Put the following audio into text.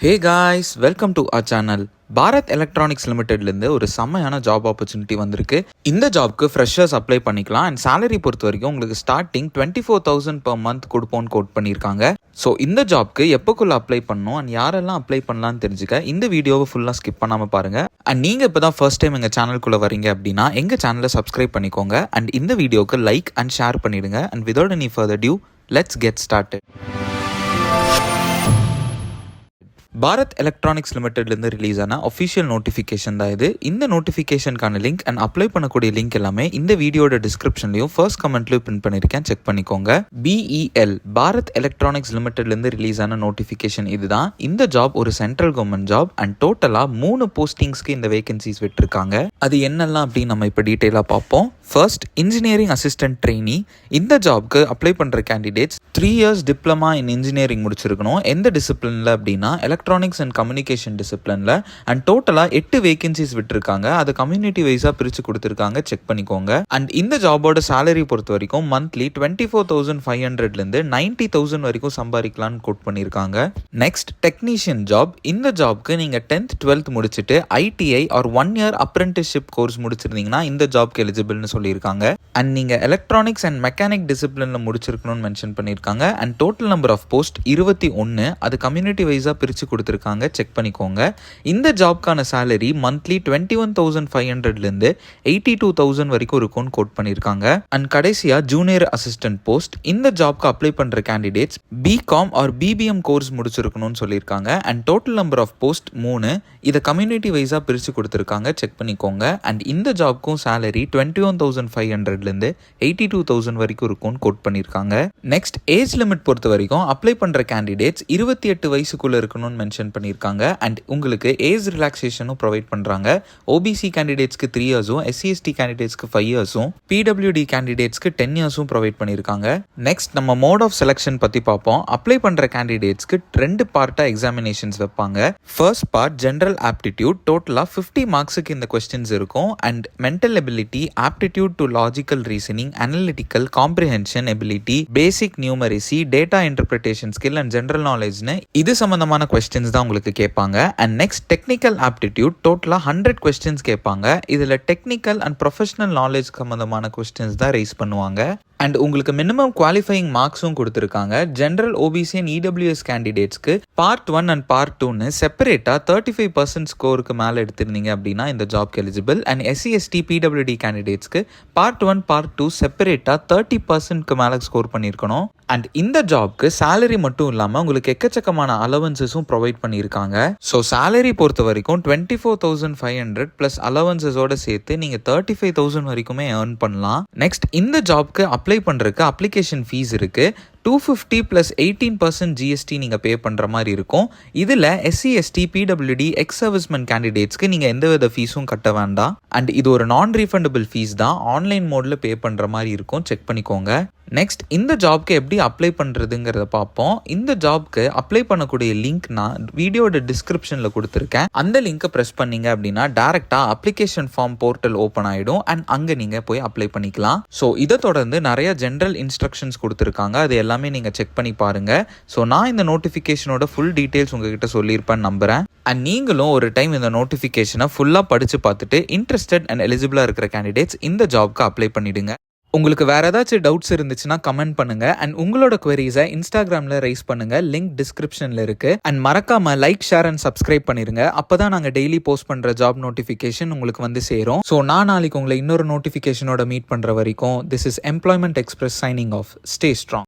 Hey guys, welcome to our channel. Bharat Electronics லிமிடெட்லேருந்து ஒரு செம்மையான ஜாப் ஆப்பர்ச்சுனிட்டி வந்திருக்கு. இந்த ஜாப்க்கு ஃப்ரெஷர்ஸ் அப்ளை பண்ணிக்கலாம். அண்ட் சேலரி பொறுத்த வரைக்கும் உங்களுக்கு ஸ்டார்டிங் 24,000 per month கொடுப்போன்னு கோட் பண்ணியிருக்காங்க. ஸோ இந்த ஜாப்க்கு எப்போக்குள்ளே அப்ளை பண்ணணும் அண்ட் யாரெல்லாம் அப்ளை பண்ணலான்னு தெரிஞ்சுக்க இந்த வீடியோவை ஃபுல்லாக ஸ்கிப் பண்ணாமல் பாருங்கள். அண்ட் நீங்கள் இப்போ தான் ஃபர்ஸ்ட் டைம் எங்கள் சேனலுக்குள்ளே வரீங்க அப்படின்னா எங்கள் சேனலை சப்ஸ்கிரைப் பண்ணிக்கோங்க. அண்ட் இந்த வீடியோவுக்கு லைக் அண்ட் ஷேர் பண்ணிவிடுங்க. And without any further due, let's get started. Bharat Electronics லிமிடெட்லேருந்து ரிலீஸ் ஆன அஃபிஷியல் நோட்டிஃபிகேஷன் தான் இது. இந்த நோட்டிஃபிகேஷனுக்கான லிங்க் அண்ட் அப்ளை பண்ணக்கூடிய லிங்க் எல்லாமே இந்த வீடியோட டிஸ்கிரிப்ஷன்லையும் ஃபர்ஸ்ட் கமெண்ட்லையும் பிரிண்ட் பண்ணியிருக்கேன், செக் பண்ணிக்கோங்க. BEL பாரத் எலக்ட்ரானிக்ஸ் லிமிடெட்லேருந்து ரிலீஸ் ஆன நோட்டிஃபிகேஷன் இதுதான். இந்த ஜாப் ஒரு சென்ட்ரல் கவர்மெண்ட் ஜாப் அண்ட் டோட்டலாக 3 போஸ்டிங்ஸ்க்கு இந்த வேகன்சிஸ் விட்டுருக்காங்க. அது என்னெல்லாம் அப்படின்னு நம்ம இப்போ டீட்டெயிலாக பார்ப்போம். First, engineering assistant trainee. இந்த ஜாப்க்கு அப்ளை பண்ணுற candidates 3 years diploma in engineering முடிச்சிருக்கணும். எந்த டிசிப்ளினில் அப்படின்னா எலக்ட்ரானிக்ஸ் அண்ட் கம்யூனிகேஷன் டிசிப்ளினில். அண்ட் டோட்டலாக 8 வேகன்சிஸ் விட்டுருக்காங்க. அதை கம்யூனிட்டி வைஸாக பிரித்து கொடுத்துருக்காங்க, செக் பண்ணிக்கோங்க. அண்ட் இந்த ஜாபோட சேலரி பொறுத்த வரைக்கும் மந்த்லி 24,500லேருந்து 90,000 வரைக்கும் சம்பாதிக்கலான்னு கோட் பண்ணியிருக்காங்க. Next, technician job. இந்த ஜாப்க்கு நீங்கள் 10th 12th முடிச்சுட்டு ITI or 1 year apprenticeship course முடிச்சிருந்தீங்கன்னா இந்த ஜாப்க்கு எலிஜிபிள்னு சொல்லியிருக்காங்க. அண்ட் நீங்கள் எலக்ட்ரானிக்ஸ் அண்ட் மெக்கானிக் டிசிப்ளினில் முடிச்சிருக்கணும்னு மென்ஷன் பண்ணியிருக்காங்க. And total number of post 21. அது கம்யூனிட்டி வைஸாக பிரித்து கொடுத்துருக்காங்க, செக் பண்ணிக்கோங்க. இந்த ஜாப்க்கான சேலரி மந்த்லி 21,500லேருந்து 82,000 வரைக்கும் இருக்கும்னு கோட் பண்ணியிருக்காங்க. அண்ட் கடைசியாக ஜூனியர் அசிஸ்டன்ட் போஸ்ட். இந்த ஜாப்க்கு அப்ளை பண்ணுற candidates BCom or BBM course முடிச்சிருக்கணும்னு சொல்லியிருக்காங்க. And total number of post 3. இதை கம்யூனிட்டி வைஸாக பிரித்து கொடுத்துருக்காங்க, செக் பண்ணிக்கோங்க. அண்ட் இந்த ஜாப்க்கும் சேலரி 21,500லேருந்து 82,000 வரைக்கும் இருக்கும்னு கோட் பண்ணியிருக்காங்க. நெக்ஸ்ட், ஏஜ் லிமிட் பொறுத்த வரைக்கும் அப்ளை பண்ணுற கேண்டிடேட்ஸ் 28 வயசுக்குள்ளே இருக்கணும்னு மென்ஷன் பண்ணியிருக்காங்க. அண்ட் உங்களுக்கு ஏஜ் ரிலாக்ஸேஷனும் ப்ரொவைட் பண்ணுறாங்க. OBC கேண்டிடேட்ஸ்க்கு 3 years, SC/ST கேண்டிடேட்ஸ்க்கு 5 years, PWD கேண்டிடேட்ஸ்க்கு 10 years ப்ரொவைட் பண்ணியிருக்காங்க. நெக்ஸ்ட், நம்ம மோட் ஆஃப் செலெக்ஷன் பற்றி பார்ப்போம். அப்ளை பண்ணுற கேண்டிடேட்ஸ்க்கு 2 பார்ட்டாக எக்ஸாமினேஷன்ஸ் வைப்பாங்க. First part general aptitude. டோட்டலாக 50 மார்க்ஸுக்கு இந்த கொஸ்டின்ஸ் இருக்கும். And mental ability, aptitude to logical reasoning, analytical comprehension ability, basic numeracy, data interpretation skill and general நாலேஜ்னு இது சம்பந்தமான கொஸ்டின்ஸ் தான் உங்களுக்கு கேட்பாங்க. And next, technical aptitude. டோட்டலாக 100 கொஸ்டின்ஸ் கேட்பாங்க. இதில் டெக்னிக்கல் அண்ட் ப்ரொஃபஷனல் நாலேஜ் சம்பந்தமான கொஸ்டின்ஸ் தான் ரைஸ் பண்ணுவாங்க. அண்ட் உங்களுக்கு மினிமம் குவாலிஃபையிங் மார்க்ஸும் கொடுத்துருக்காங்க. ஜென்ரல் OBC அண்ட் EWS கேண்டிடேட்ஸ்க்கு பார்ட் 1 அண்ட் பார்ட் 2ன்னு செப்பரேட்டாக 35% ஸ்கோருக்கு மேலே எடுத்திருந்தீங்க அப்படின்னா இந்த ஜாப்க்கு எலிஜிபிள். அண்ட் SC/ST PWD கேண்டிடேட்ஸ்க்கு பார்ட் 1 பார்ட் 2 செப்பரேட்டாக 30%க்கு மேலே ஸ்கோர் பண்ணியிருக்கணும். அண்ட் இந்த ஜாப்க்கு சேலரி மட்டும் இல்லாமல் உங்களுக்கு எக்கச்சக்கமான அலவன்சஸும் ப்ரொவைட் பண்ணியிருக்காங்க. ஸோ சேலரி பொறுத்த வரைக்கும் 24,500 ப்ளஸ் அலவன்சஸோட சேர்த்து நீங்கள் 35,000 வரைக்குமே ஏர்ன் பண்ணலாம். நெக்ஸ்ட், இந்த ஜாப்க்கு அப்ளை பண்ணுறதுக்கு அப்ளிகேஷன் ஃபீஸ் இருக்குது. 250 + 18% GST நீங்கள் பே பண்ணுற மாதிரி இருக்கும். இதில் SC/ST PWD எக்ஸ் சர்வீஸ்மென் கேண்டிடேட்ஸ்க்கு நீங்கள் எந்தவித ஃபீஸும் கட்ட வேண்டாம். அண்ட் இது ஒரு நான் ரீஃபண்டபிள் ஃபீஸ் தான். ஆன்லைன் மோடில் பே பண்ணுற மாதிரி இருக்கும், செக் பண்ணிக்கோங்க. நெக்ஸ்ட், இந்த ஜாப்க்கு எப்படி அப்ளை பண்ணுறதுங்கிறத பார்ப்போம். இந்த ஜாப்க்கு அப்ளை பண்ணக்கூடிய லிங்க் நான் வீடியோட டிஸ்கிரிப்ஷனில் கொடுத்துருக்கேன். அந்த லிங்க்கை ப்ரெஸ் பண்ணீங்க அப்படின்னா டேரெக்டாக அப்ளிகேஷன் ஃபார்ம் போர்ட்டல் ஓப்பன் ஆகிடும். அண்ட் அங்கே நீங்கள் போய் அப்ளை பண்ணிக்கலாம். ஸோ இதை தொடர்ந்து நிறைய ஜென்ரல் இன்ஸ்ட்ரக்ஷன்ஸ் கொடுத்துருக்காங்க. அது எல்லாமே நீங்கள் செக் பண்ணி பாருங்கள். ஸோ நான் இந்த நோட்டிஃபிகேஷனோட ஃபுல் டீட்டெயில்ஸ் உங்ககிட்ட சொல்லியிருப்பேன்னு நம்புகிறேன். அண்ட் நீங்களும் ஒரு டைம் இந்த நோட்டிஃபிகேஷனை ஃபுல்லாக படித்து பார்த்துட்டு இன்ட்ரெஸ்டட் அண்ட் எலிஜிபிளாக இருக்கிற கேண்டிடேட்ஸ் இந்த ஜாப்க்கு அப்ளை பண்ணிவிடுங்க. உங்களுக்கு வேறு ஏதாச்சும் டவுட்ஸ் இருந்துச்சுன்னா கமெண்ட் பண்ணுங்கள். அண்ட் உங்களோட குவரிஸை இன்ஸ்டாகிராமில் ரைஸ் பண்ணுங்கள், லிங்க் டிஸ்கிரிப்ஷனில் இருக்குது. அண்ட் மறக்காமல் லைக், ஷேர் அண்ட் சப்ஸ்கிரைப் பண்ணிடுங்க. அப்போ தான் நாங்கள் டெய்லி போஸ்ட் பண்ணுற ஜாப் நோட்டிஃபிகேஷன் உங்களுக்கு வந்து சேரும். ஸோ நான் நாளைக்கு உங்களை இன்னொரு நோட்டிஃபிகேஷனோட மீட் பண்ணுற வரைக்கும் this is employment express signing off. Stay strong.